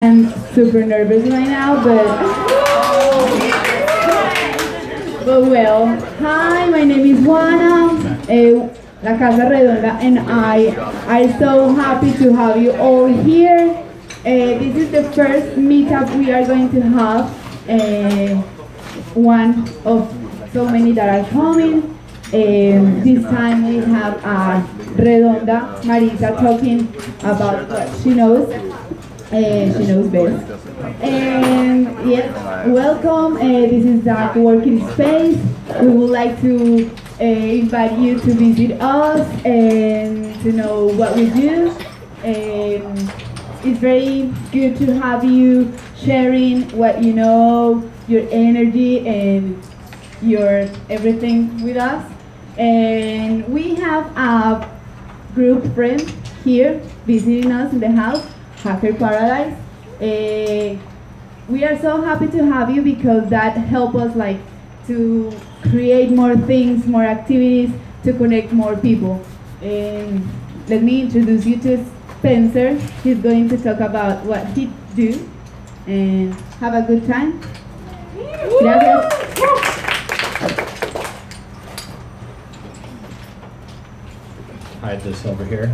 I'm super nervous right now, but well, hi, my name is Juana, La Casa Redonda, and I are so happy to have you all here. This is the first meetup we are going to have, one of so many that are coming. This time we have Redonda, Marisa, talking about what she knows. She knows best. And yes, welcome. This is the working space. We would like to invite you to visit us and to know what we do. It's very good to have you sharing what you know, your energy and your everything with us. And we have a group friend here visiting us in the house, Hacker Paradise. We are so happy to have you because that helps us to create more things, more activities, to connect more people. And let me introduce you to Spencer. He's going to talk about what he do and have a good time. Gracias. Hide this over here.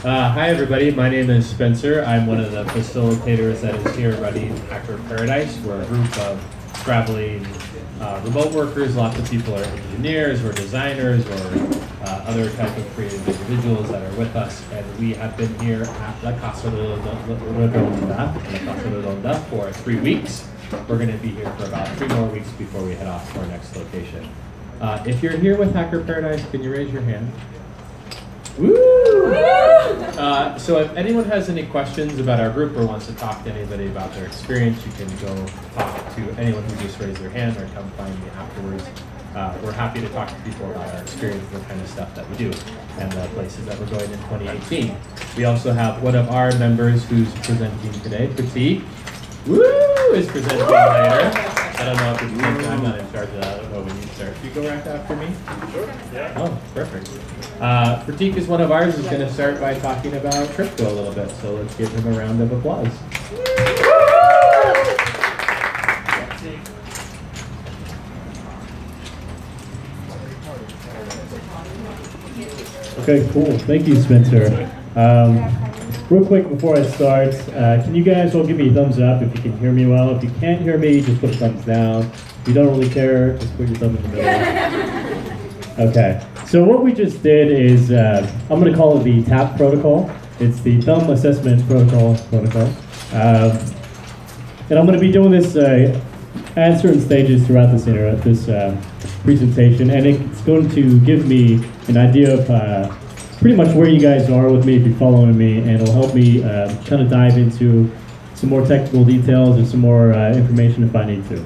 Hi everybody, my name is Spencer. I'm one of the facilitators that is here running Hacker Paradise. We're a group of traveling remote workers. Lots of people are engineers or designers or other type of creative individuals that are with us. And we have been here at La Casa Redonda for 3 weeks. We're going to be here for about 3 more weeks before we head off to our next location. If you're here with Hacker Paradise, can you raise your hand? Woo! So if anyone has any questions about our group or wants to talk to anybody about their experience, you can go talk to anyone who just raised their hand or come find me afterwards. We're happy to talk to people about our experience and the kind of stuff that we do and the places that we're going in 2018. We also have one of our members who's presenting today, Pratik. Woo! Is presenting later. I don't know if it's I'm not in charge of that. I don't know when you start. You go right after me? Sure. Yeah. Oh, perfect. Pratik is one of ours. Is going to start by talking about crypto a little bit. So let's give him a round of applause. Okay, cool. Thank you, Spencer. Real quick before I start, can you guys all give me a thumbs up if you can hear me well? If you can't hear me, just put a thumbs down. If you don't really care, just put your thumb in the middle. Okay, so what we just did is, I'm going to call it the TAP protocol. It's the Thumb Assessment Protocol. And I'm going to be doing this at certain stages throughout this presentation, and it's going to give me an idea of pretty much where you guys are with me if you're following me, and it'll help me kind of dive into some more technical details and some more information if I need to.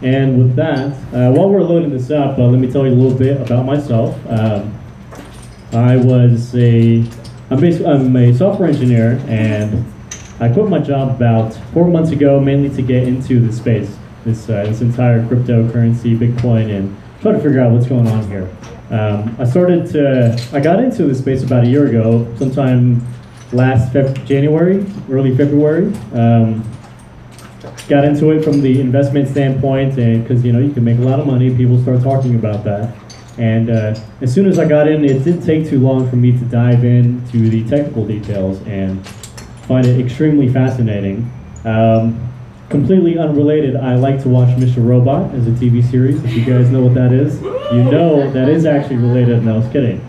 And with that, while we're loading this up, let me tell you a little bit about myself. I'm a software engineer, and I quit my job about 4 months ago, mainly to get into the space, this entire cryptocurrency, Bitcoin, and try to figure out what's going on here. I got into this space about a year ago, sometime last January, early February. Got into it from the investment standpoint, and because you can make a lot of money, people start talking about that. And as soon as I got in, it didn't take too long for me to dive into the technical details and find it extremely fascinating. Completely unrelated, I like to watch Mr. Robot as a TV series. If you guys know what that is, you know that is actually related, and I was kidding.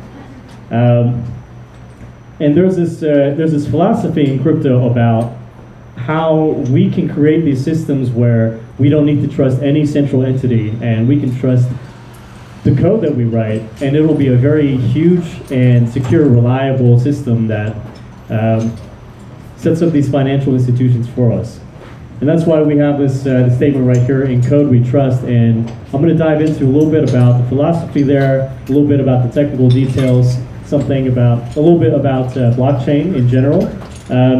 And there's this philosophy in crypto about how we can create these systems where we don't need to trust any central entity, and we can trust the code that we write, and it will be a very huge and secure, reliable system that sets up these financial institutions for us. And that's why we have this statement right here, in code we trust, and I'm going to dive into a little bit about the philosophy there, a little bit about the technical details, a little bit about blockchain in general.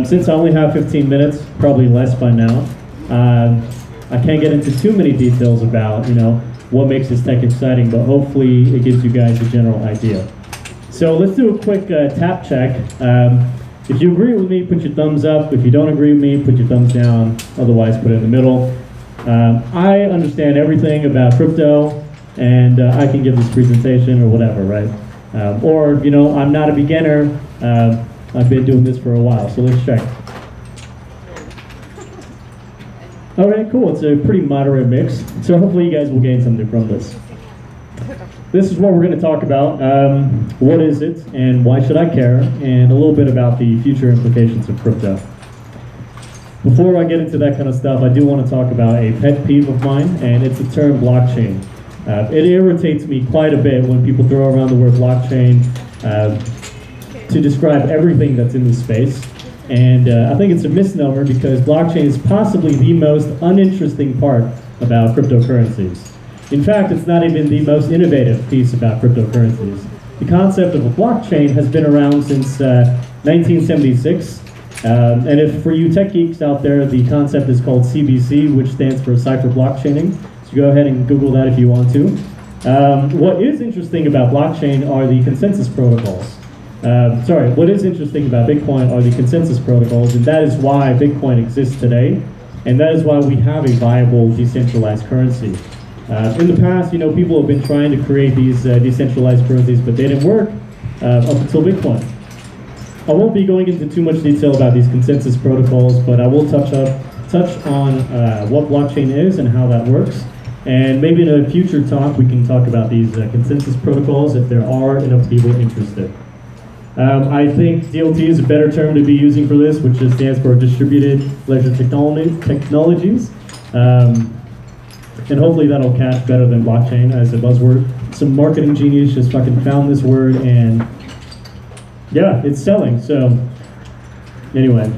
Since I only have 15 minutes, probably less by now, I can't get into too many details about what makes this tech exciting, but hopefully it gives you guys a general idea. So let's do a quick tap check. If you agree with me, put your thumbs up. If you don't agree with me, put your thumbs down. Otherwise, put it in the middle. I understand everything about crypto, and I can give this presentation or whatever, right? Or, you know, I'm not a beginner. I've been doing this for a while, so let's check. Okay, cool. It's a pretty moderate mix. So hopefully you guys will gain something from this. This is what we're going to talk about. What is it, and why should I care? And a little bit about the future implications of crypto. Before I get into that kind of stuff, I do want to talk about a pet peeve of mine, and it's the term blockchain. It irritates me quite a bit when people throw around the word blockchain to describe everything that's in this space. And I think it's a misnomer because blockchain is possibly the most uninteresting part about cryptocurrencies. In fact, it's not even the most innovative piece about cryptocurrencies. The concept of a blockchain has been around since 1976. And if for you tech geeks out there, the concept is called CBC, which stands for cipher blockchaining. So go ahead and Google that if you want to. What is interesting about blockchain are the consensus protocols. What is interesting about Bitcoin are the consensus protocols, and that is why Bitcoin exists today, and that is why we have a viable decentralized currency. In the past, you know, people have been trying to create these decentralized currencies, but they didn't work up until Bitcoin. I won't be going into too much detail about these consensus protocols, but I will touch on what blockchain is and how that works. And maybe in a future talk, we can talk about these consensus protocols if there are enough people interested. I think DLT is a better term to be using for this, which just stands for Distributed Ledger Technologies. And hopefully that'll catch better than blockchain as a buzzword. Some marketing genius just fucking found this word, and yeah, it's selling. So anyway,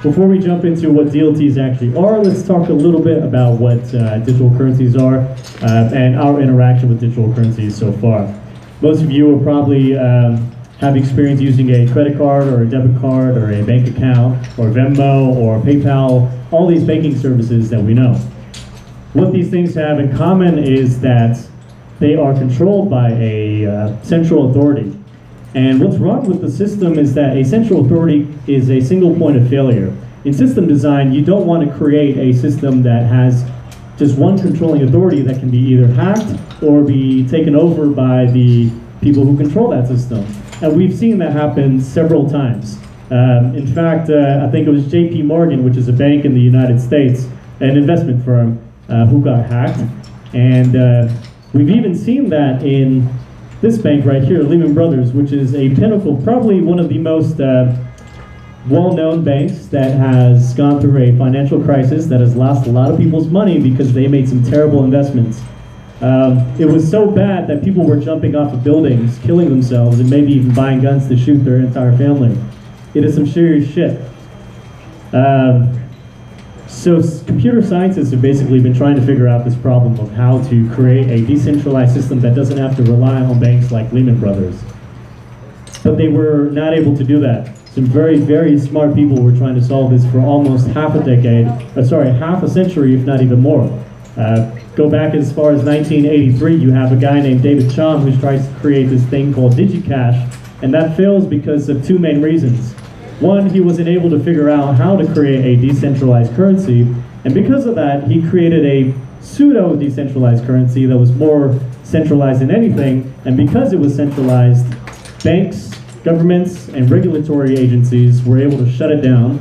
before we jump into what DLTs actually are, let's talk a little bit about what digital currencies are and our interaction with digital currencies so far. Most of you will probably have experience using a credit card or a debit card or a bank account or Venmo or PayPal, all these banking services that we know. What these things have in common is that they are controlled by a central authority. And what's wrong with the system is that a central authority is a single point of failure. In system design, you don't want to create a system that has just one controlling authority that can be either hacked or be taken over by the people who control that system. And we've seen that happen several times. In fact, I think it was JP Morgan, which is a bank in the United States, an investment firm, who got hacked. And we've even seen that in this bank right here, Lehman Brothers, which is a pinnacle, probably one of the most well-known banks that has gone through a financial crisis that has lost a lot of people's money because they made some terrible investments. It was so bad that people were jumping off of buildings, killing themselves, and maybe even buying guns to shoot their entire family. It is some serious shit. So computer scientists have basically been trying to figure out this problem of how to create a decentralized system that doesn't have to rely on banks like Lehman Brothers. But they were not able to do that. Some very, very smart people were trying to solve this for almost half a century, if not even more. Go back as far as 1983, you have a guy named David Chaum who tries to create this thing called DigiCash, and that fails because of two main reasons. One, he wasn't able to figure out how to create a decentralized currency, and because of that, he created a pseudo-decentralized currency that was more centralized than anything, and because it was centralized, banks, governments, and regulatory agencies were able to shut it down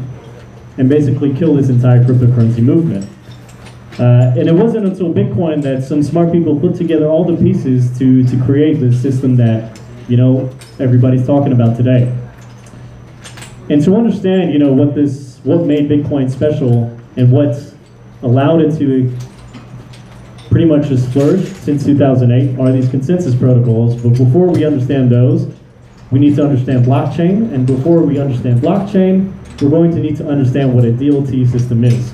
and basically kill this entire cryptocurrency movement. And it wasn't until Bitcoin that some smart people put together all the pieces to create this system that, you know, everybody's talking about today. And to understand, you know, what made Bitcoin special and what allowed it to pretty much just flourish since 2008 are these consensus protocols. But before we understand those, we need to understand blockchain. And before we understand blockchain, we're going to need to understand what a DLT system is.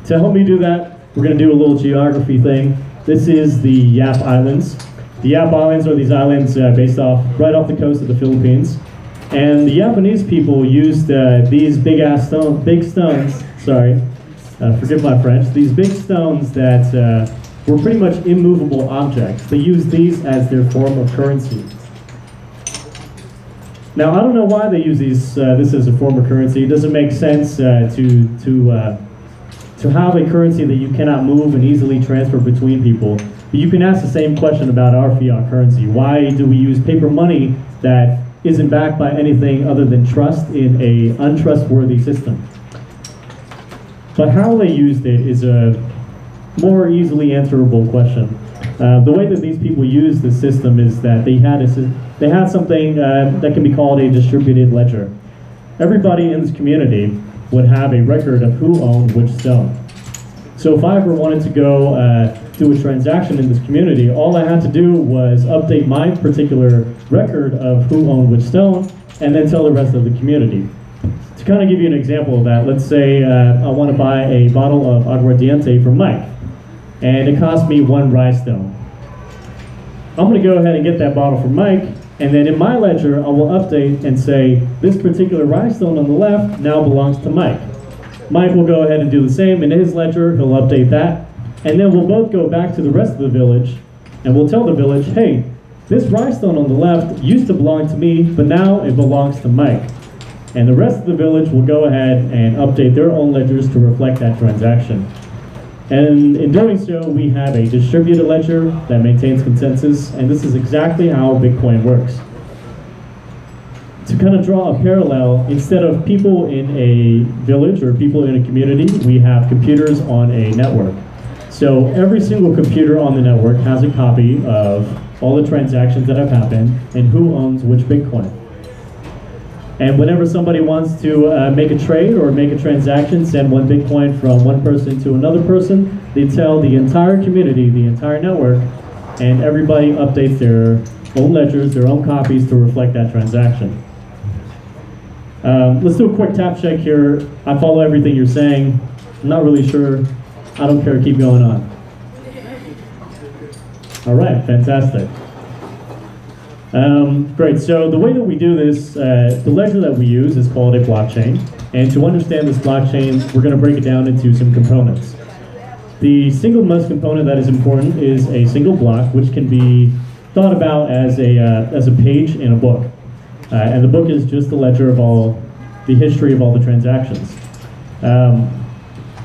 To help me do that, we're going to do a little geography thing. This is the Yap Islands. The Yap Islands are these islands based right off the coast of the Philippines. And the Japanese people used these big stones, forgive my French, these big stones that were pretty much immovable objects. They used these as their form of currency. Now, I don't know why they use this as a form of currency. It doesn't make sense to have a currency that you cannot move and easily transfer between people. But you can ask the same question about our fiat currency. Why do we use paper money that isn't backed by anything other than trust in a untrustworthy system? But how they used it is a more easily answerable question. The way that these people use the system is that they had something that can be called a distributed ledger. Everybody in this community would have a record of who owned which stone. So if I ever wanted to go do a transaction in this community, all I had to do was update my particular record of who owned which stone, and then tell the rest of the community. To kind of give you an example of that, let's say I want to buy a bottle of aguardiente from Mike, and it cost me 1 rhinestone. I'm going to go ahead and get that bottle from Mike, and then in my ledger, I will update and say, this particular rhinestone on the left now belongs to Mike. Mike will go ahead and do the same in his ledger, he'll update that, and then we'll both go back to the rest of the village, and we'll tell the village, hey, this rhinestone on the left used to belong to me, but now it belongs to Mike. And the rest of the village will go ahead and update their own ledgers to reflect that transaction. And in doing so, we have a distributed ledger that maintains consensus, and this is exactly how Bitcoin works. To kind of draw a parallel, instead of people in a village or people in a community, we have computers on a network. So every single computer on the network has a copy of all the transactions that have happened and who owns which Bitcoin. And whenever somebody wants to make a trade or make a transaction, send 1 Bitcoin from one person to another person, they tell the entire community, the entire network, and everybody updates their own ledgers, their own copies to reflect that transaction. Let's do a quick tap check here. I follow everything you're saying. I'm not really sure. I don't care. Keep going on. All right, fantastic. Great, so the way that we do this, the ledger that we use is called a blockchain. And to understand this blockchain, we're going to break it down into some components. The single most component that is important is a single block, which can be thought about as a page in a book. And the book is just the ledger of all, the history of all the transactions.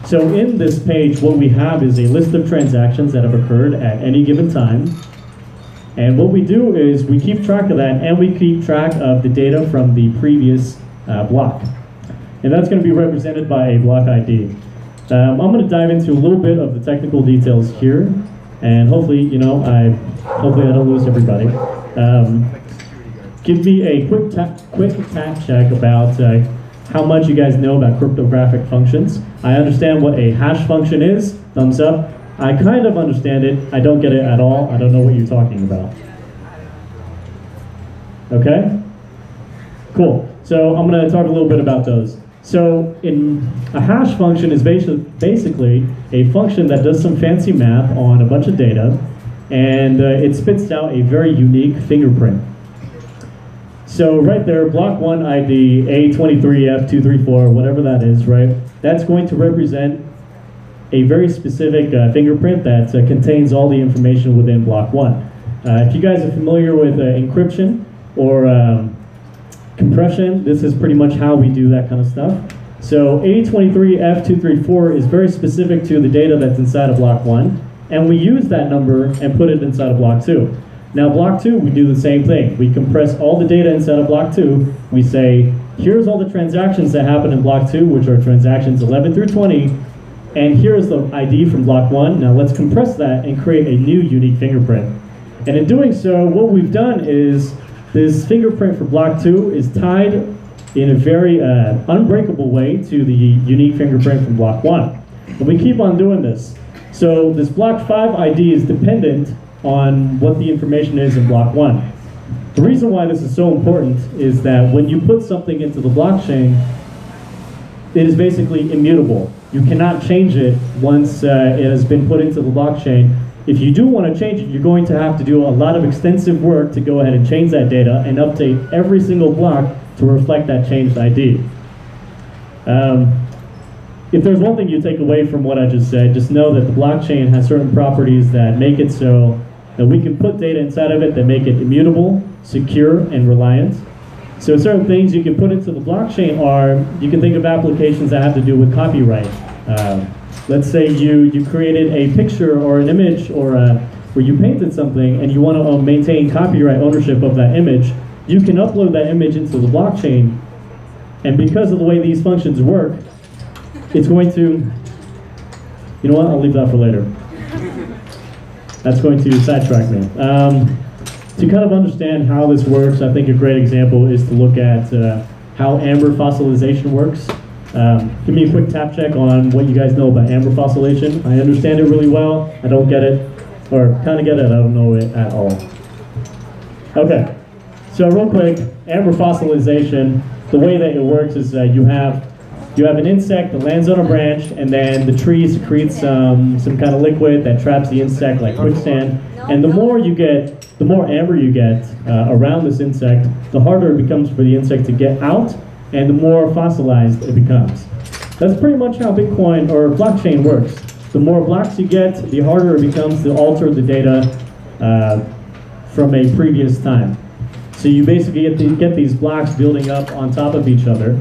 So in this page, what we have is a list of transactions that have occurred at any given time. And what we do is we keep track of that, and we keep track of the data from the previous block. And that's going to be represented by a block ID. I'm going to dive into a little bit of the technical details here, and hopefully, hopefully I don't lose everybody. Give me a quick tap check about how much you guys know about cryptographic functions. I understand what a hash function is. Thumbs up. I kind of understand it. I don't get it at all. I don't know what you're talking about. Okay? Cool. So I'm going to talk a little bit about those. So in a hash function is basically a function that does some fancy math on a bunch of data, and it spits out a very unique fingerprint. So right there, block 1 ID A23F234, whatever that is, right? That's going to represent a very specific fingerprint that contains all the information within block 1. If you guys are familiar with encryption or compression, this is pretty much how we do that kind of stuff. So A23F234 is very specific to the data that's inside of block 1, and we use that number and put it inside of block 2. Now block 2, we do the same thing. We compress all the data inside of block 2. We say, here's all the transactions that happen in block 2, which are transactions 11 through 20, and here's the ID from block 1. Now let's compress that and create a new unique fingerprint. And in doing so, what we've done is this fingerprint for block 2 is tied in a very unbreakable way to the unique fingerprint from block 1. And we keep on doing this. So this block 5 ID is dependent on what the information is in block 1. The reason why this is so important is that when you put something into the blockchain, it is basically immutable. You cannot change it once it has been put into the blockchain. If you do want to change it, you're going to have to do a lot of extensive work to go ahead and change that data and update every single block to reflect that changed ID. If there's one thing you take away from what I just said, just know that the blockchain has certain properties that make it so that we can put data inside of it that make it immutable, secure, and reliant. So certain things you can put into the blockchain are, you can think of applications that have to do with copyright. Let's say you created a picture or an image or where you painted something and you want to maintain copyright ownership of that image. You can upload that image into the blockchain, and because of the way these functions work, it's going to, you know what, I'll leave that for later. That's going to sidetrack me. To kind of understand how this works, I think a great example is to look at how amber fossilization works. Give me a quick tap check on what you guys know about amber fossilization. I understand it really well. I don't get it, or kind of get it, I don't know it at all. Okay, so real quick, amber fossilization, the way that it works is you have an insect that lands on a branch, and then the tree secretes some kind of liquid that traps the insect like quicksand. And the more amber you get around this insect, the harder it becomes for the insect to get out, and the more fossilized it becomes. That's pretty much how Bitcoin or blockchain works. The more blocks you get, the harder it becomes to alter the data from a previous time. So you basically get these blocks building up on top of each other,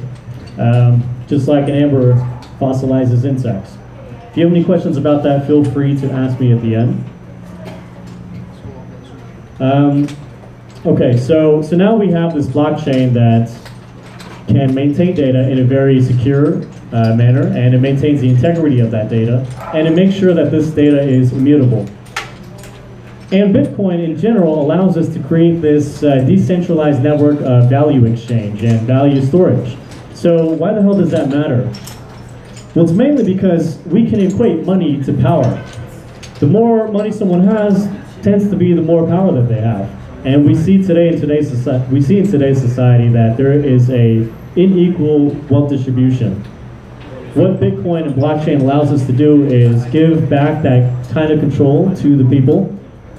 just like an amber fossilizes insects. If you have any questions about that, feel free to ask me at the end. Okay, so now we have this blockchain that can maintain data in a very secure manner, and it maintains the integrity of that data, and it makes sure that this data is immutable. And Bitcoin in general allows us to create this decentralized network of value exchange and value storage. So why the hell does that matter? Well, it's mainly because we can equate money to power. The more money someone has tends to be the more power that they have. And we see today in today's society that there is a unequal wealth distribution. What Bitcoin and blockchain allows us to do is give back that kind of control to the people.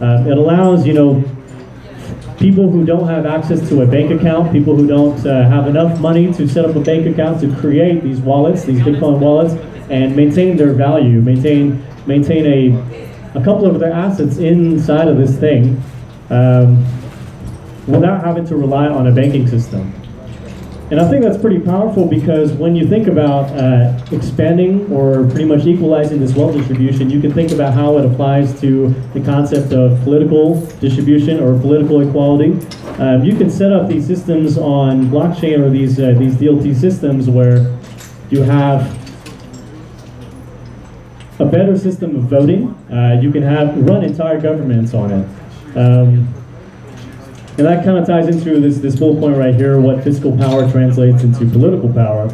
It allows, people who don't have access to a bank account, people who don't have enough money to set up a bank account, to create these wallets, these Bitcoin wallets, and maintain their value, maintain a couple of their assets inside of this thing, without having to rely on a banking system. And I think that's pretty powerful, because when you think about expanding or pretty much equalizing this wealth distribution, you can think about how it applies to the concept of political distribution or political equality. You can set up these systems on blockchain or these DLT systems where you have a better system of voting. You can run entire governments on it. And that kind of ties into this bullet point right here, what fiscal power translates into political power.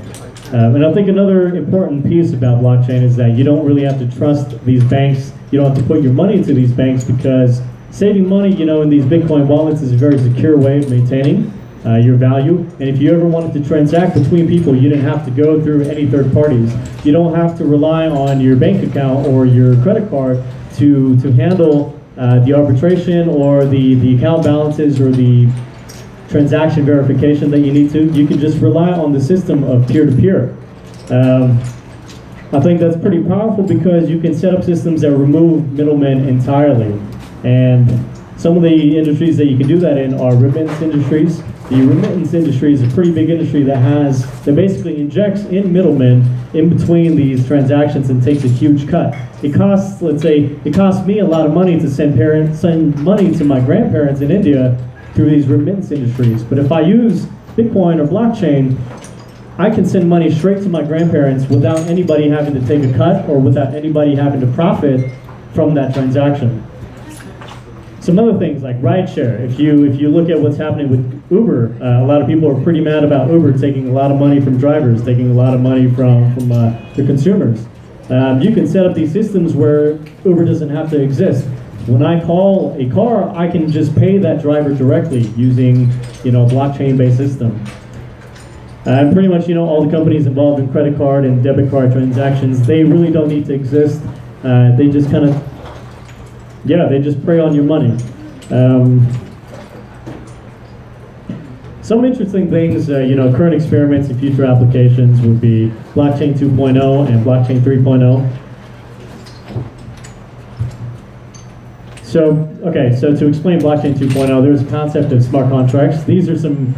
And I think another important piece about blockchain is that you don't really have to trust these banks. You don't have to put your money into these banks, because saving money, in these Bitcoin wallets is a very secure way of maintaining your value. And if you ever wanted to transact between people, you didn't have to go through any third parties. You don't have to rely on your bank account or your credit card to handle the arbitration or the account balances or the transaction verification that you need to. You can just rely on the system of peer-to-peer. I think that's pretty powerful, because you can set up systems that remove middlemen entirely. And some of the industries that you can do that in are remittance industries. The remittance industry is a pretty big industry that basically injects in middlemen in between these transactions and takes a huge cut. It costs, let's say, me a lot of money to send money to my grandparents in India through these remittance industries. But if I use Bitcoin or blockchain, I can send money straight to my grandparents without anybody having to take a cut or without anybody having to profit from that transaction. Some other things like rideshare. If you look at what's happening with Uber, a lot of people are pretty mad about Uber taking a lot of money from drivers, taking a lot of money from the consumers. You can set up these systems where Uber doesn't have to exist. When I call a car, I can just pay that driver directly using a blockchain-based system. And pretty much all the companies involved in credit card and debit card transactions, they really don't need to exist. They just kind of they just prey on your money. Some interesting things, current experiments and future applications would be blockchain 2.0 and blockchain 3.0. So to explain blockchain 2.0, there's a concept of smart contracts. These are some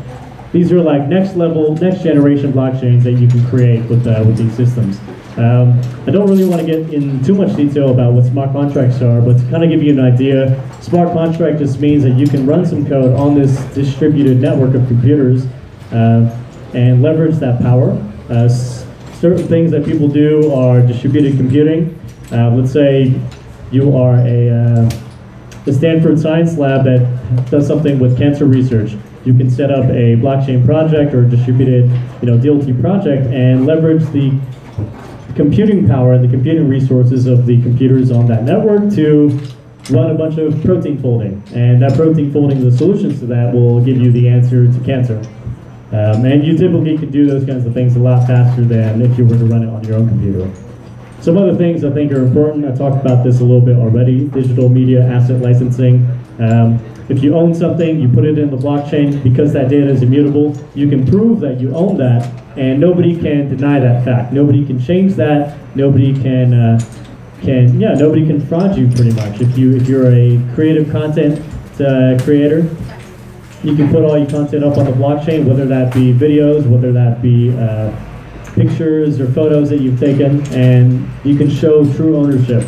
these are like next level, next generation blockchains that you can create with these systems. I don't really want to get in too much detail about what smart contracts are, but to kind of give you an idea, smart contract just means that you can run some code on this distributed network of computers and leverage that power. Certain things that people do are distributed computing. Let's say you are a Stanford science lab that does something with cancer research. You can set up a blockchain project or a distributed, DLT project and leverage the computing power and the computing resources of the computers on that network to run a bunch of protein folding. And that protein folding, the solutions to that will give you the answer to cancer. And you typically can do those kinds of things a lot faster than if you were to run it on your own computer. Some other things I think are important, I talked about this a little bit already, digital media asset licensing. If you own something, you put it in the blockchain, because that data is immutable, you can prove that you own that, and nobody can deny that fact. Nobody can change that, nobody can fraud you pretty much. If you're a creative content creator, you can put all your content up on the blockchain, whether that be videos, whether that be pictures or photos that you've taken, and you can show true ownership.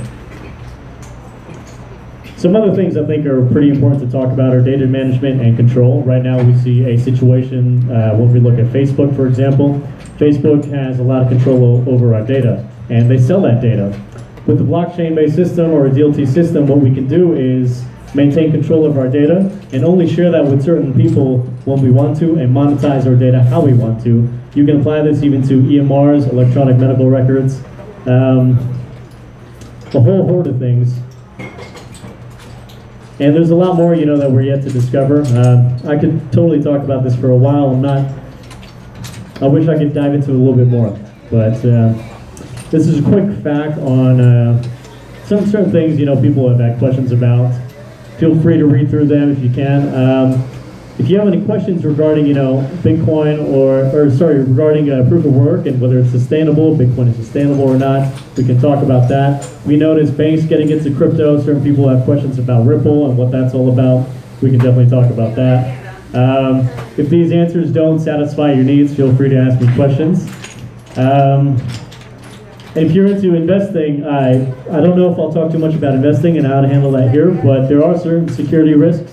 Some other things I think are pretty important to talk about are data management and control. Right now we see a situation when we look at Facebook, for example. Facebook has a lot of control over our data, and they sell that data. With the blockchain-based system or a DLT system, what we can do is maintain control of our data and only share that with certain people when we want to and monetize our data how we want to. You can apply this even to EMRs, electronic medical records, a whole horde of things. And there's a lot more, that we're yet to discover. I could totally talk about this for a while. I wish I could dive into it a little bit more. But this is a quick fact on some certain things, people have had questions about. Feel free to read through them if you can. If you have any questions regarding, Bitcoin regarding proof of work and whether it's sustainable, Bitcoin is sustainable or not, we can talk about that. We noticed banks getting into crypto. Certain people have questions about Ripple and what that's all about. We can definitely talk about that. If these answers don't satisfy your needs, feel free to ask me questions. If you're into investing, I don't know if I'll talk too much about investing and how to handle that here, but there are certain security risks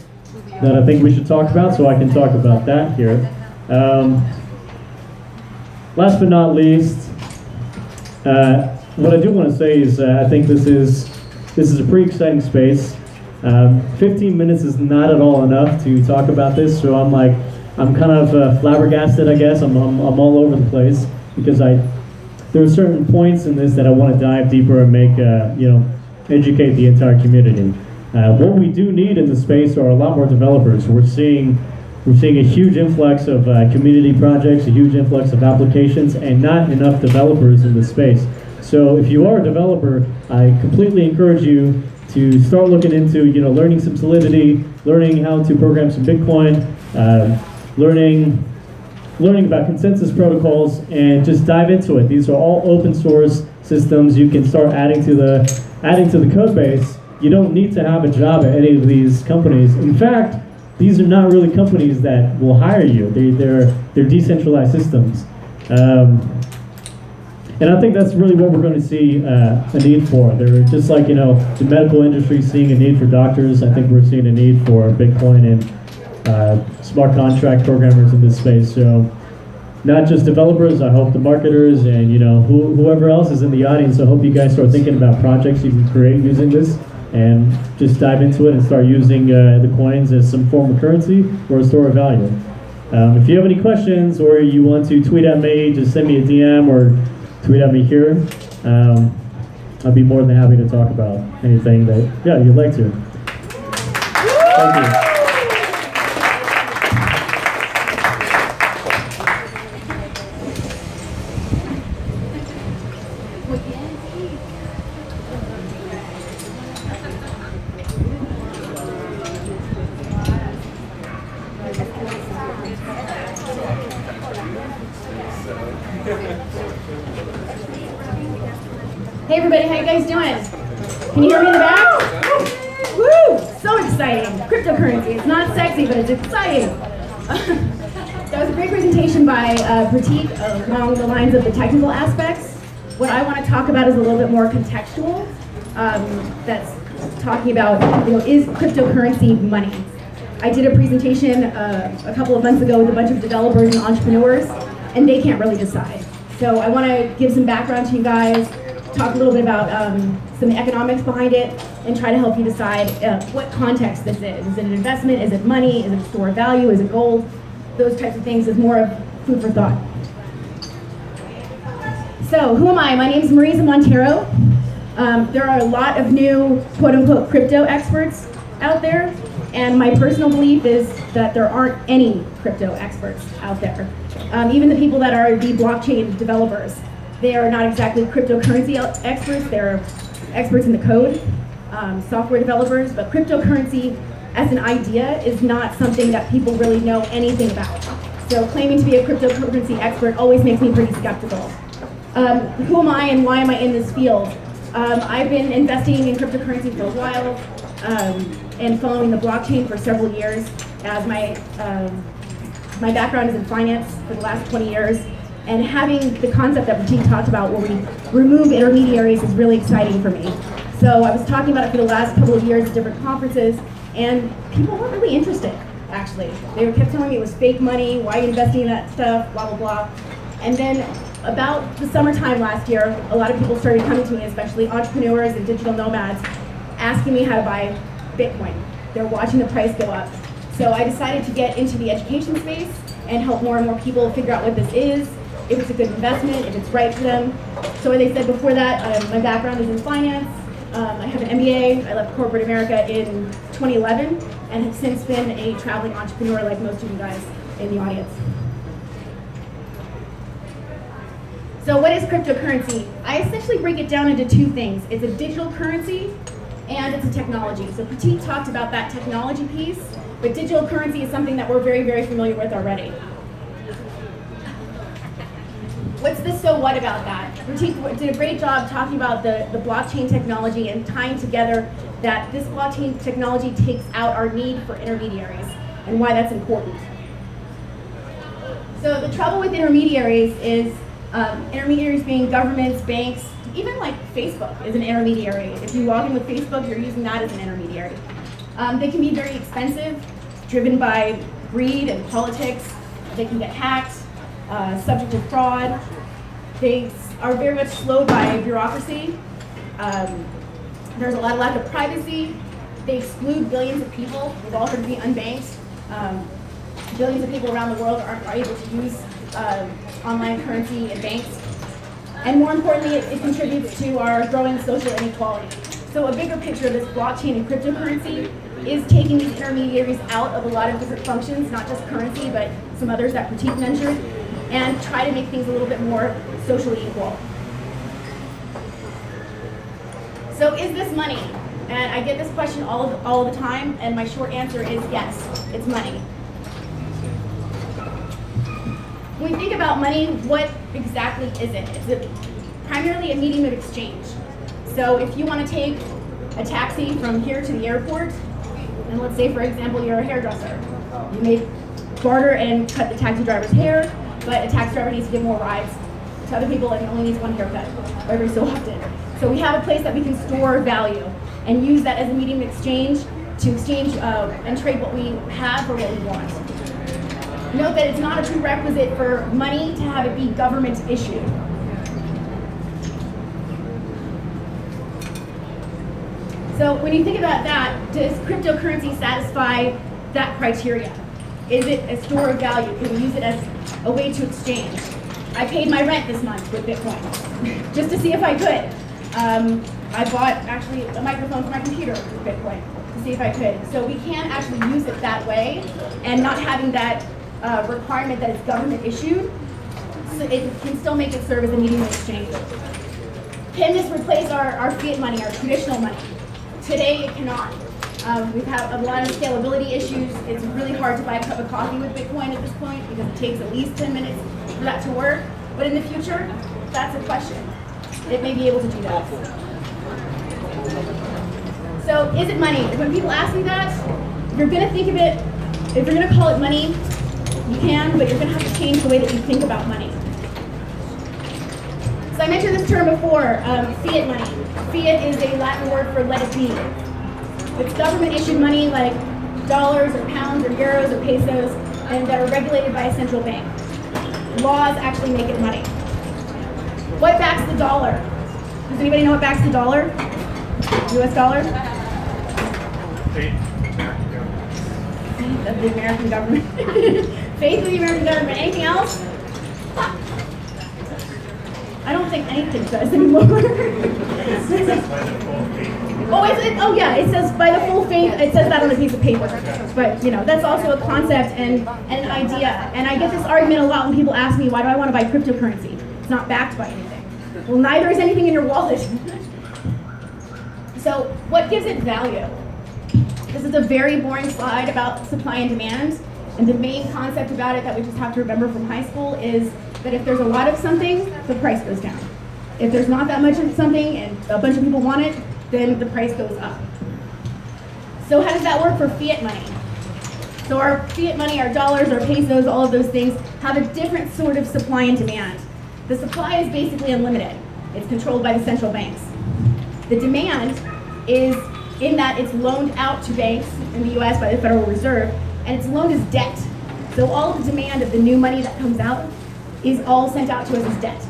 that I think we should talk about, so I can talk about that here. Last but not least, what I do want to say is I think this is a pretty exciting space. 15 minutes is not at all enough to talk about this, so I'm kind of flabbergasted, I guess. I'm all over the place because there are certain points in this that I want to dive deeper and make educate the entire community. What we do need in the space are a lot more developers. We're seeing a huge influx of community projects, a huge influx of applications, and not enough developers in the space. So if you are a developer, I completely encourage you to start looking into learning some Solidity, learning how to program some Bitcoin, learning about consensus protocols, and just dive into it. These are all open source systems. You can start adding to the code base. You don't need to have a job at any of these companies. In fact, these are not really companies that will hire you. They're decentralized systems. And I think that's really what we're going to see a need for. They're just like, the medical industry seeing a need for doctors. I think we're seeing a need for Bitcoin and smart contract programmers in this space. So not just developers, I hope the marketers and whoever else is in the audience, I hope you guys start thinking about projects you can create using this and just dive into it and start using the coins as some form of currency or a store of value. If you have any questions or you want to tweet at me, just send me a DM or tweet at me here. I'd be more than happy to talk about anything that you'd like to. Thank you. Hey everybody, how you guys doing? Can you hear me in the back? Woo! So exciting. Cryptocurrency. It's not sexy, but it's exciting. That was a great presentation by Pratik along the lines of the technical aspects. What I want to talk about is a little bit more contextual. That's talking about, is cryptocurrency money? I did a presentation a couple of months ago with a bunch of developers and entrepreneurs, and they can't really decide. So I want to give some background to you guys, talk a little bit about some economics behind it, and try to help you decide what context this is. Is it an investment? Is it money? Is it a store of value? Is it gold? Those types of things is more of food for thought. So who am I? My name is Marisa Montero. There are a lot of new quote-unquote crypto experts out there, and my personal belief is that there aren't any crypto experts out there. Even the people that are the blockchain developers, they are not exactly cryptocurrency experts. They're experts in the code, software developers, but cryptocurrency as an idea is not something that people really know anything about. So claiming to be a cryptocurrency expert always makes me pretty skeptical. Who am I and why am I in this field? I've been investing in cryptocurrency for a while and following the blockchain for several years, as my background is in finance for the last 20 years. And having the concept that Pratik talked about where we remove intermediaries is really exciting for me. So I was talking about it for the last couple of years at different conferences, and people weren't really interested, actually. They kept telling me it was fake money, why are you investing in that stuff, blah, blah, blah. And then about the summertime last year, a lot of people started coming to me, especially entrepreneurs and digital nomads, asking me how to buy Bitcoin. They're watching the price go up. So I decided to get into the education space and help more and more people figure out what this is, if it's a good investment, if it's right for them. So as I said before that, my background is in finance. I have an MBA. I left corporate America in 2011 and have since been a traveling entrepreneur like most of you guys in the audience. So what is cryptocurrency? I essentially break it down into two things. It's a digital currency and it's a technology. So Pratik talked about that technology piece, but digital currency is something that we're very, very familiar with already. What's the so what about that? Pratik did a great job talking about the blockchain technology and tying together that this blockchain technology takes out our need for intermediaries and why that's important. So the trouble with intermediaries is intermediaries being governments, banks, even like Facebook is an intermediary. If you log in with Facebook, you're using that as an intermediary. They can be very expensive, driven by greed and politics. They can get hacked, subject to fraud. They are very much slowed by bureaucracy. There's a lot of lack of privacy. They exclude billions of people. We've all heard of the unbanked. Billions of people around the world are able to use online currency and banks. And more importantly, it contributes to our growing social inequality. So a bigger picture of this blockchain and cryptocurrency is taking these intermediaries out of a lot of different functions, not just currency, but some others that Pratik mentioned, and try to make things a little bit more socially equal. So is this money? And I get this question all the time, and my short answer is yes, it's money. When we think about money, what exactly is it? It's primarily a medium of exchange. So if you want to take a taxi from here to the airport, and let's say, for example, you're a hairdresser. You may barter and cut the taxi driver's hair, but a taxi driver needs to give more rides to other people and only needs one haircut every so often. So we have a place that we can store value and use that as a medium of exchange to exchange and trade what we have for what we want. Note that it's not a prerequisite for money to have it be government issued. So when you think about that, does cryptocurrency satisfy that criteria? Is it a store of value? Can we use it as a way to exchange? I paid my rent this month with Bitcoin, just to see if I could. I bought actually a microphone for my computer with Bitcoin to see if I could. So we can actually use it that way and not having that requirement that it's government issued, so it can still make it serve as a medium of exchange. Can this replace our fiat money, our traditional money? Today it cannot. We've had a lot of scalability issues. It's really hard to buy a cup of coffee with Bitcoin at this point because it takes at least 10 minutes for that to work. But in the future, that's a question. It may be able to do that. So is it money? When people ask me that, if you're going to think of it, if you're going to call it money, You can, but you're going to have to change the way that you think about money. So I mentioned this term before, fiat money. Fiat is a Latin word for let it be. It's government-issued money like dollars or pounds or euros or pesos, and that are regulated by a central bank. Laws actually make it money. What backs the dollar? Does anybody know what backs the dollar? US dollar? Faith of the American government. Faith of the American government. Anything else? I don't think anything does anymore. Oh yeah, it says by the full faith. It says that on a piece of paper. But you know, that's also a concept and an idea. And I get this argument a lot when people ask me, why do I want to buy cryptocurrency? It's not backed by anything. Well, neither is anything in your wallet. So what gives it value? This is a very boring slide about supply and demand. And the main concept about it that we just have to remember from high school is that if there's a lot of something, the price goes down. If there's not that much of something and a bunch of people want it, then the price goes up. So how does that work for fiat money? So our fiat money, our dollars, our pesos, all of those things have a different sort of supply and demand. The supply is basically unlimited. It's controlled by the central banks. The demand is in that it's loaned out to banks in the US by the Federal Reserve, and it's loaned as debt. So all of the demand of the new money that comes out is all sent out to us as debt.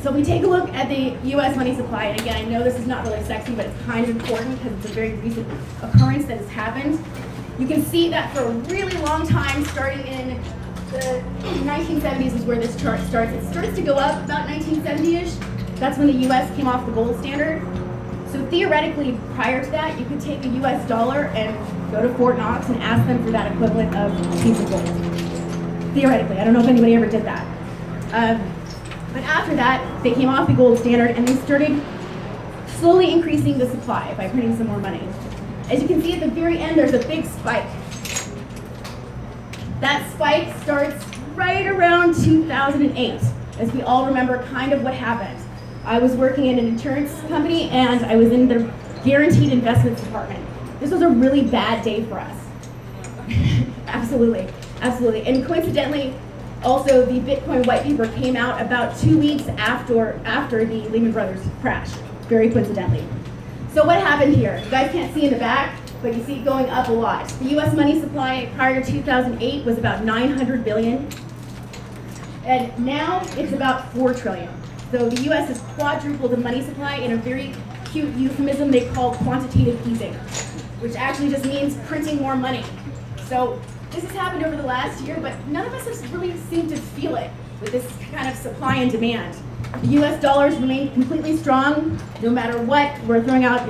So we take a look at the US money supply, and again, I know this is not really sexy, but it's kind of important because it's a very recent occurrence that has happened. You can see that for a really long time, starting in the 1970s is where this chart starts. It starts to go up about 1970-ish. That's when the US came off the gold standard. So theoretically, prior to that, you could take a US dollar and go to Fort Knox and ask them for that equivalent of a piece of gold. Theoretically, I don't know if anybody ever did that. But after that, they came off the gold standard and they started slowly increasing the supply by printing some more money. As you can see at the very end, there's a big spike. That spike starts right around 2008, as we all remember kind of what happened. I was working in an insurance company and I was in the guaranteed investments department. This was a really bad day for us. Absolutely, absolutely. And coincidentally, also the Bitcoin white paper came out about 2 weeks after the Lehman Brothers crash, very coincidentally. So what happened here? You guys can't see in the back, but you see it going up a lot. The US money supply prior to 2008 was about 900 billion, and now it's about 4 trillion. So the US has quadrupled the money supply in a very cute euphemism they call quantitative easing, which actually just means printing more money. So this has happened over the last year, but none of us have really seemed to feel it with this kind of supply and demand. The US dollars remain completely strong, no matter what. We're throwing out,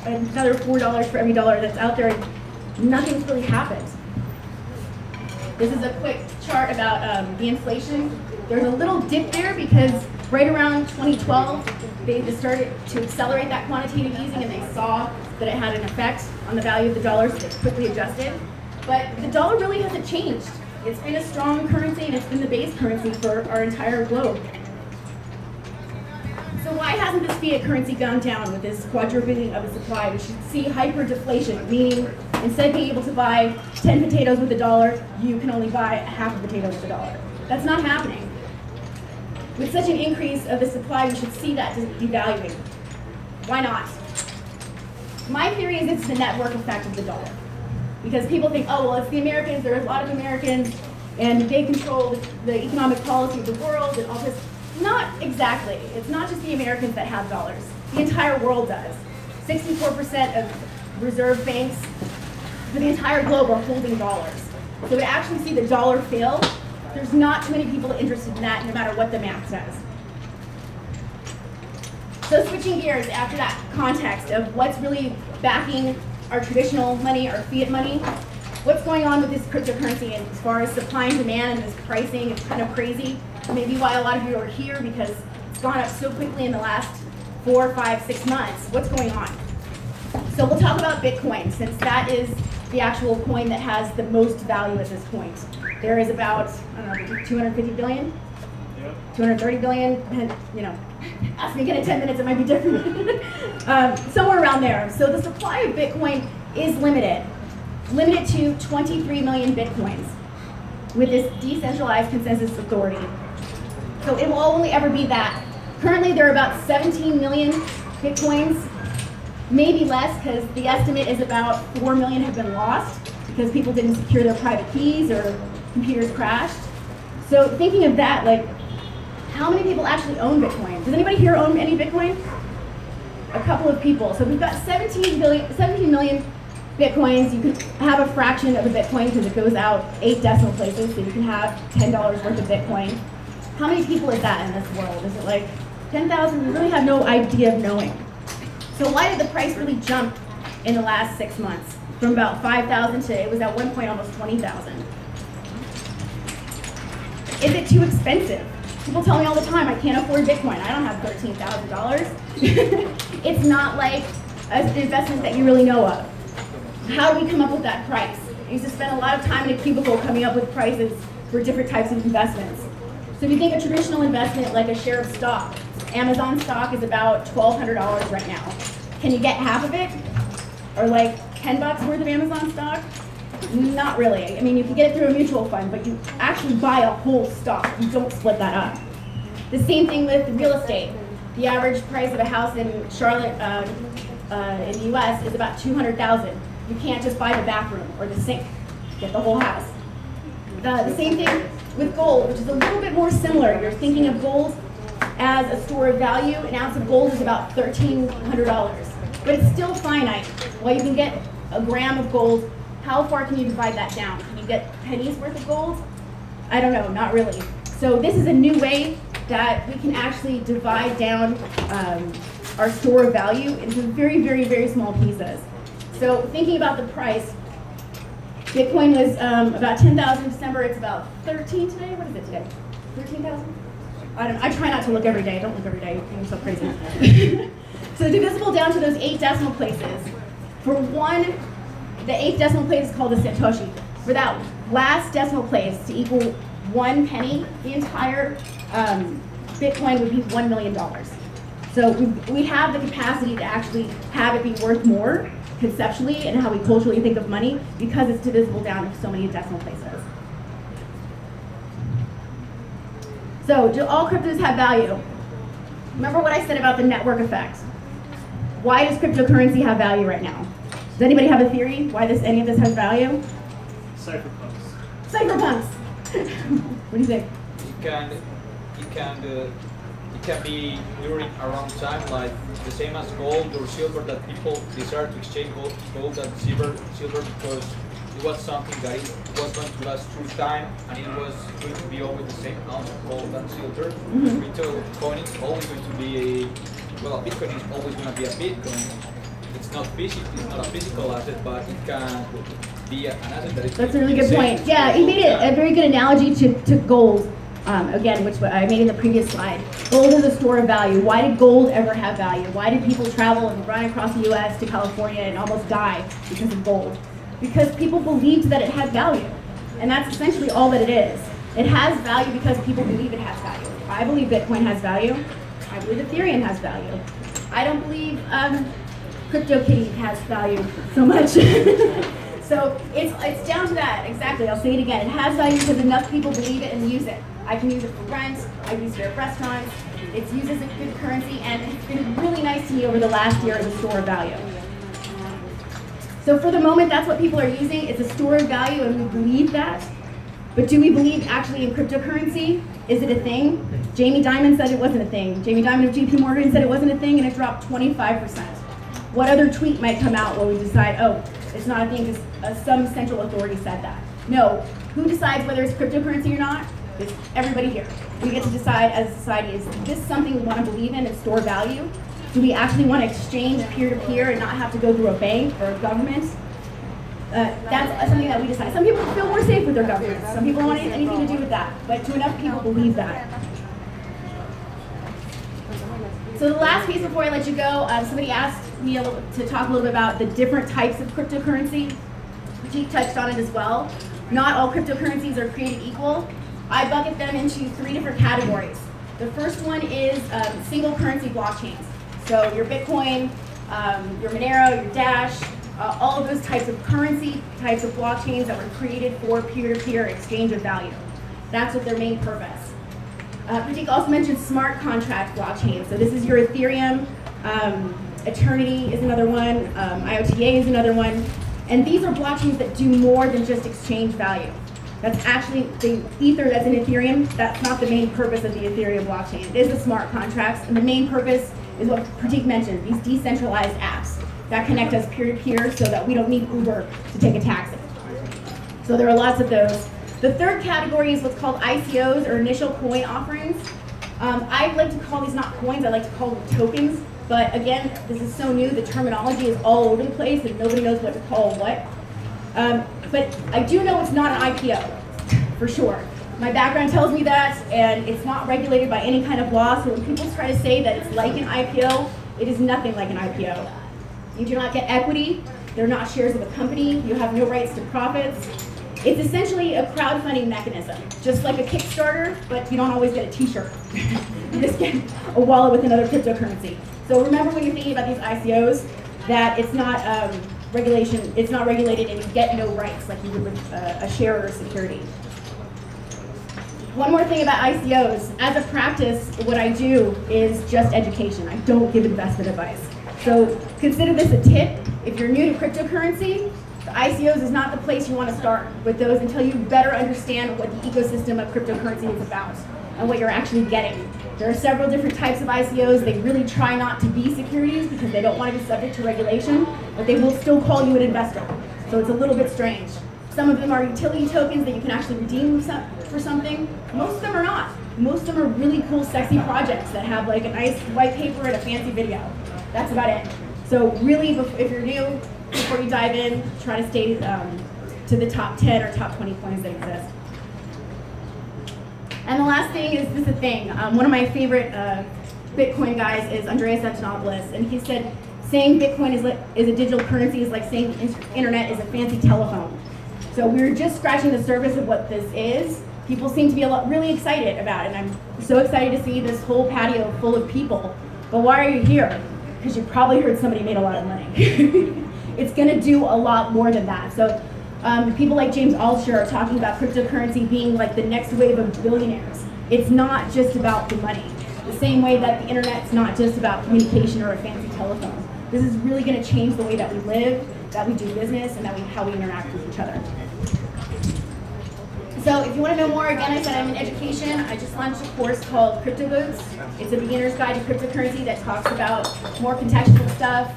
another $4 for every dollar that's out there, and nothing's really happened. This is a quick chart about the inflation. There's a little dip there because right around 2012, they just started to accelerate that quantitative easing, and they saw that it had an effect on the value of the dollar, so they quickly adjusted. But the dollar really hasn't changed. It's been a strong currency, and it's been the base currency for our entire globe. So why hasn't this fiat currency gone down with this quadrupling of the supply? We should see hyperdeflation, meaning instead of being able to buy 10 potatoes with $1, you can only buy half a potato with $1. That's not happening. With such an increase of the supply, we should see that devaluing. Why not? My theory is it's the network effect of the dollar. Because people think, oh, well, it's the Americans, there are a lot of Americans, and they control the economic policy of the world and all this. Not exactly. It's not just the Americans that have dollars. The entire world does. 64% of reserve banks for the entire globe are holding dollars. So to actually see the dollar fail, there's not too many people interested in that, no matter what the math says. So switching gears after that context of what's really backing our traditional money, our fiat money, what's going on with this cryptocurrency, and as far as supply and demand and this pricing, it's kind of crazy. Maybe why a lot of you are here, because it's gone up so quickly in the last 4, 5, 6 months. What's going on? So we'll talk about Bitcoin, since that is the actual coin that has the most value at this point. There is about, I don't know, 250 billion? Yep. 230 billion, and, ask me again in 10 minutes, it might be different. Somewhere around there. So the supply of Bitcoin is limited to 23 million Bitcoins. with this decentralized consensus authority. So it will only ever be that. Currently, there are about 17 million Bitcoins, maybe less, because the estimate is about 4 million have been lost because people didn't secure their private keys or computers crashed. So thinking of that, like, how many people actually own Bitcoin? Does anybody here own any Bitcoin? A couple of people. So we've got 17 million Bitcoins. You can have a fraction of a Bitcoin because it goes out 8 decimal places, so you can have $10 worth of Bitcoin. How many people is that in this world? Is it like 10,000? We really have no idea of knowing. So why did the price really jump in the last 6 months? From about 5,000 to, it was at one point almost 20,000. Is it too expensive? People tell me all the time, I can't afford Bitcoin. I don't have $13,000. It's not like an investment that you really know of. How do we come up with that price? I used to spend a lot of time in a cubicle coming up with prices for different types of investments. So if you think a traditional investment like a share of stock, Amazon stock is about $1,200 right now. Can you get half of it? Or like $10 worth of Amazon stock? Not really. I mean, you can get it through a mutual fund, but you actually buy a whole stock. You don't split that up. The same thing with real estate. The average price of a house in Charlotte, in the US, is about $200,000. You can't just buy the bathroom or the sink. Get the whole house. The same thing with gold, which is a little bit more similar. You're thinking of gold as a store of value. An ounce of gold is about $1,300. But it's still finite. While you can get a gram of gold, how far can you divide that down? Can you get pennies worth of gold? I don't know, not really. So this is a new way that we can actually divide down our store of value into very, very, very small pieces. So thinking about the price, Bitcoin was about 10,000 in December. It's about 13 today. What is it today? 13,000? I don't know. I try not to look every day. I don't look every day. I'm so crazy. So divisible down to those 8 decimal places. For one, the 8th decimal place is called a Satoshi. For that last decimal place to equal 1 penny, the entire Bitcoin would be $1 million. So we have the capacity to actually have it be worth more conceptually and how we culturally think of money because it's divisible down to so many decimal places. So do all cryptos have value? Remember what I said about the network effect. Why does cryptocurrency have value right now? Does anybody have a theory why any of this has value? Cypherpunks. Cypherpunks. What do you think? It can be during around time, like the same as gold or silver, that people desire to exchange gold and silver because it was something that it was going to last through time and it was going to be always the same ounce of gold and silver. Bitcoin is always going to be a Bitcoin is always going to be a Bitcoin. It's not a physical asset, but it can be an asset that is. That's a really good point. Yeah, he made a very good analogy to gold. Again, which I made in the previous slide. Gold is a store of value. Why did gold ever have value? Why did people travel and run across the US to California and almost die because of gold? Because people believed that it had value. And that's essentially all that it is. It has value because people believe it has value. I believe Bitcoin has value. I believe Ethereum has value. I don't believe CryptoKitty has value so much. So it's down to that, exactly. I'll say it again. It has value because enough people believe it and use it. I can use it for rent, I use it at restaurants, it's used as a good currency, and it's been really nice to me over the last year as a store of value. So for the moment, that's what people are using. It's a store of value, and we believe that. But do we believe actually in cryptocurrency? Is it a thing? Jamie Dimon said it wasn't a thing. Jamie Dimon of JP Morgan said it wasn't a thing, and it dropped 25%. What other tweet might come out when we decide, oh, it's not a thing because some central authority said that? No. Who decides whether it's cryptocurrency or not? It's everybody here. We get to decide as a society, is this something we want to believe in and store value? Do we actually want to exchange peer-to-peer and not have to go through a bank or a government? That's something that we decide. Some people feel more safe with their governments. Some people don't want anything to do with that. But do enough people believe that? So the last piece before I let you go, somebody asked me to talk a little bit about the different types of cryptocurrency. Pratik touched on it as well. Not all cryptocurrencies are created equal. I bucket them into 3 different categories. The first one is single currency blockchains. So your Bitcoin, your Monero, your Dash, all of those types of currency, types of blockchains that were created for peer-to-peer exchange of value. That's what their main purpose. Pratik also mentioned smart contract blockchains. So this is your Ethereum, Eternity is another one, IOTA is another one. And these are blockchains that do more than just exchange value. That's actually the Ether that's in Ethereum, that's not the main purpose of the Ethereum blockchain. It is the smart contracts, and the main purpose is what Pratik mentioned, these decentralized apps that connect us peer-to-peer so that we don't need Uber to take a taxi. So there are lots of those. The third category is what's called ICOs, or initial coin offerings. I like to call these not coins, I like to call them tokens. But again, this is so new, the terminology is all over the place and nobody knows what to call what. But I do know it's not an IPO, for sure. My background tells me that, and it's not regulated by any kind of law, so when people try to say that it's like an IPO, it is nothing like an IPO. You do not get equity, they're not shares of a company, you have no rights to profits. It's essentially a crowdfunding mechanism, just like a Kickstarter, but you don't always get a t-shirt. You just get a wallet with another cryptocurrency. So remember when you're thinking about these ICOs, that it's not it's not regulated and you get no rights like you would with a share or a security. One more thing about ICOs, as a practice, what I do is just education. I don't give investment advice. So consider this a tip. If you're new to cryptocurrency, the ICOs is not the place you want to start with those until you better understand what the ecosystem of cryptocurrency is about and what you're actually getting. There are several different types of ICOs. They really try not to be securities because they don't want to be subject to regulation, but they will still call you an investor. So it's a little bit strange. Some of them are utility tokens that you can actually redeem for something. Most of them are not. Most of them are really cool, sexy projects that have like a nice white paper and a fancy video. That's about it. So really, if you're new, before you dive in, try to stay to the top 10 or top 20 coins that exist. And the last thing is this a thing. One of my favorite Bitcoin guys is Andreas Antonopoulos, and he said saying Bitcoin is a digital currency is like saying the internet is a fancy telephone. So we're just scratching the surface of what this is. People seem to be really excited about it, and I'm so excited to see this whole patio full of people. But why are you here? Because you probably heard somebody made a lot of money. It's going to do a lot more than that. So people like James Altucher are talking about cryptocurrency being like the next wave of billionaires. It's not just about the money. The same way that the internet's not just about communication or a fancy telephone. This is really going to change the way that we live, that we do business, and how we interact with each other. So if you want to know more, again, I said I'm in education. I just launched a course called Crypto Boots. It's a beginner's guide to cryptocurrency that talks about more contextual stuff.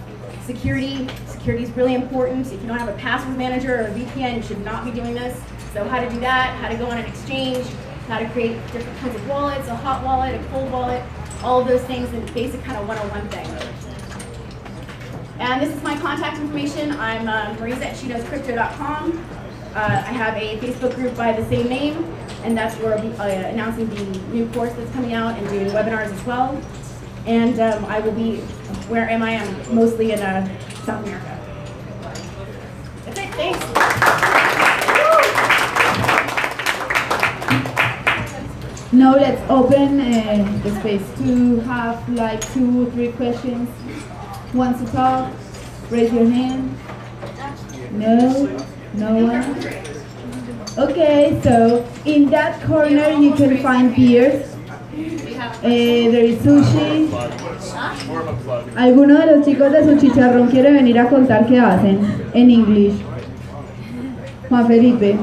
Security. Security is really important. If you don't have a password manager or a VPN, you should not be doing this. So how to do that, how to go on an exchange, how to create different kinds of wallets, a hot wallet, a cold wallet, all of those things in basic kind of 101 thing. And this is my contact information. I'm marisa@sheknowscrypto.com. I have a Facebook group by the same name, and that's where I'll be announcing the new course that's coming out and doing webinars as well. And I will be, where am I? I'm mostly in South America. That's it, thanks. Now let's open the space to have like 2 or 3 questions. Want to talk? Raise your hand. No? No one? Okay, so in that corner you can find beers. There is sushi. ¿Alguno de los chicos de su chicharrón quiere venir a contar qué hacen en English? Juan Felipe.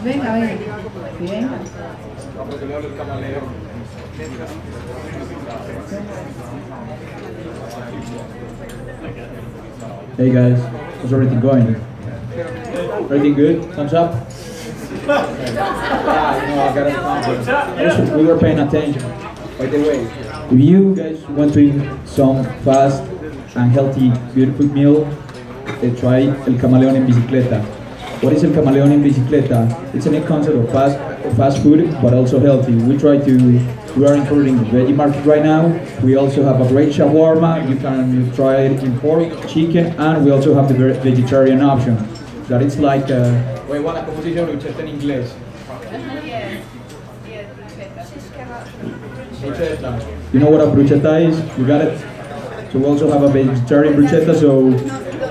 Venga, venga. Sí, venga. Hey guys, how's everything going? Everything good? Thumbs up? We were paying attention. By the way, if you guys want to eat some fast and healthy, good food meal, try El Camaleón en Bicicleta. What is El Camaleón en Bicicleta? It's a new concept of fast food, but also healthy. We are including the veggie market right now. We also have a great shawarma. You can try it in pork, chicken, and we also have the vegetarian option. That it's like Wait, buona composizione ricetta in inglese. Bruschetta. You know what a bruschetta is? You got it? So we also have a vegetarian bruschetta, so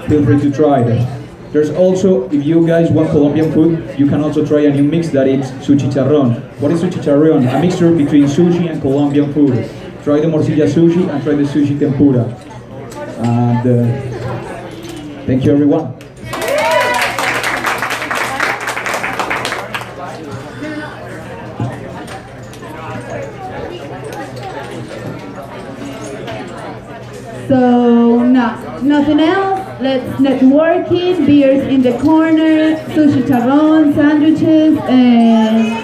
feel free to try it. There's also, if you guys want Colombian food, you can also try a new mix that is chicharrón. What is chicharrón? A mixture between sushi and Colombian food. Try the morcilla sushi and try the sushi tempura. And thank you, everyone. So, nothing else. Let's networking, beers in the corner, sushi charron, sandwiches, and